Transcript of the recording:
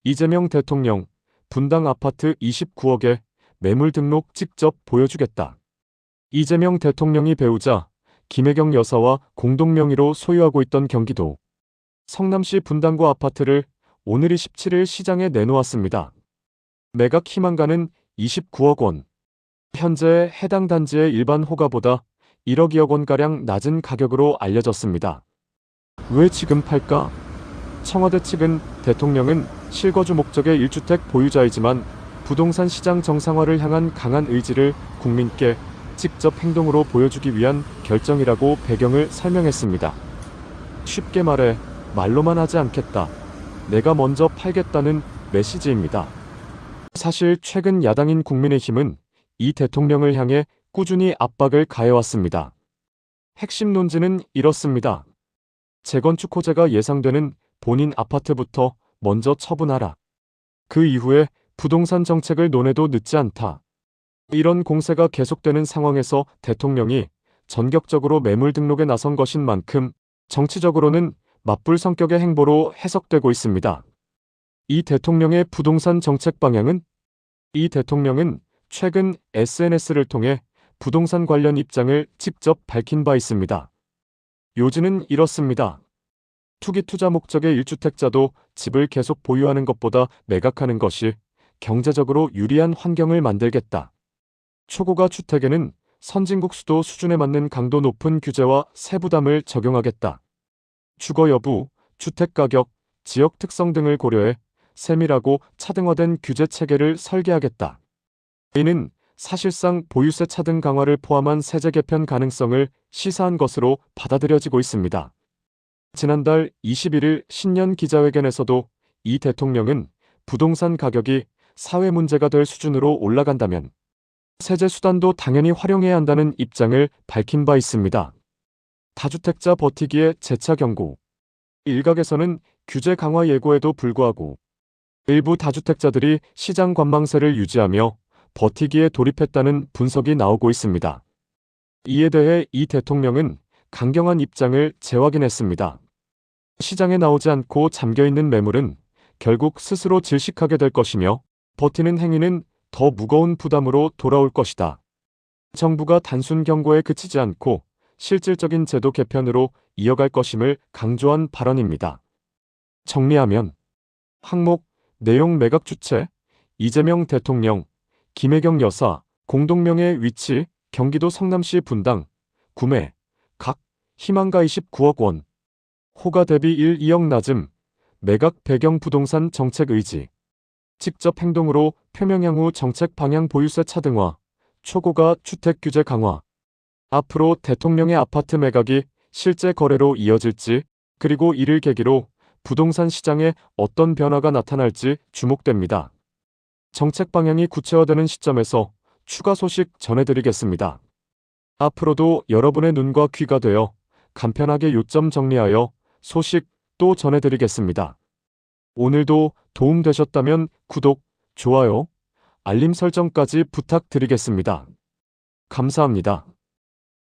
이재명 대통령, 분당 아파트 29억에 매물 등록 직접 보여주겠다. 이재명 대통령이 배우자 김혜경 여사와 공동 명의로 소유하고 있던 경기도 성남시 분당구 아파트를 오늘 27일 시장에 내놓았습니다. 매각 희망가는 29억 원. 현재 해당 단지의 일반 호가보다 1억 2억 원가량 낮은 가격으로 알려졌습니다. 왜 지금 팔까? 청와대 측은 대통령은 실거주 목적의 1주택 보유자이지만 부동산 시장 정상화를 향한 강한 의지를 국민께 직접 행동으로 보여주기 위한 결정이라고 배경을 설명했습니다. 쉽게 말해 말로만 하지 않겠다. 내가 먼저 팔겠다는 메시지입니다. 사실 최근 야당인 국민의힘은 이 대통령을 향해 꾸준히 압박을 가해왔습니다. 핵심 논지는 이렇습니다. 재건축 호재가 예상되는 본인 아파트부터 먼저 처분하라. 그 이후에 부동산 정책을 논해도 늦지 않다. 이런 공세가 계속되는 상황에서 대통령이 전격적으로 매물 등록에 나선 것인 만큼 정치적으로는 맞불 성격의 행보로 해석되고 있습니다. 이 대통령의 부동산 정책 방향은? 이 대통령은 최근 SNS를 통해 부동산 관련 입장을 직접 밝힌 바 있습니다. 요지는 이렇습니다. 투기 투자 목적의 1주택자도 집을 계속 보유하는 것보다 매각하는 것이 경제적으로 유리한 환경을 만들겠다. 초고가 주택에는 선진국 수도 수준에 맞는 강도 높은 규제와 세부담을 적용하겠다. 주거 여부, 주택 가격, 지역 특성 등을 고려해 세밀하고 차등화된 규제 체계를 설계하겠다. 이는 사실상 보유세 차등 강화를 포함한 세제 개편 가능성을 시사한 것으로 받아들여지고 있습니다. 지난달 21일 신년 기자회견에서도 이 대통령은 부동산 가격이 사회 문제가 될 수준으로 올라간다면 세제 수단도 당연히 활용해야 한다는 입장을 밝힌 바 있습니다. 다주택자 버티기에 재차 경고. 일각에서는 규제 강화 예고에도 불구하고 일부 다주택자들이 시장 관망세를 유지하며 버티기에 돌입했다는 분석이 나오고 있습니다. 이에 대해 이 대통령은 강경한 입장을 재확인했습니다. 시장에 나오지 않고 잠겨있는 매물은 결국 스스로 질식하게 될 것이며 버티는 행위는 더 무거운 부담으로 돌아올 것이다. 정부가 단순 경고에 그치지 않고 실질적인 제도 개편으로 이어갈 것임을 강조한 발언입니다. 정리하면 항목, 내용 매각 주체, 이재명 대통령, 김혜경 여사, 공동명의 위치, 경기도 성남시 분당, 구매, 각, 희망가 29억 원, 호가 대비 1, 2억 낮음, 매각 배경 부동산 정책 의지, 직접 행동으로 표명향 후 정책 방향 보유세 차등화, 초고가 주택 규제 강화. 앞으로 대통령의 아파트 매각이 실제 거래로 이어질지, 그리고 이를 계기로 부동산 시장에 어떤 변화가 나타날지 주목됩니다. 정책 방향이 구체화되는 시점에서 추가 소식 전해드리겠습니다. 앞으로도 여러분의 눈과 귀가 되어 간편하게 요점 정리하여 소식 또 전해드리겠습니다. 오늘도 도움되셨다면 구독, 좋아요, 알림 설정까지 부탁드리겠습니다. 감사합니다.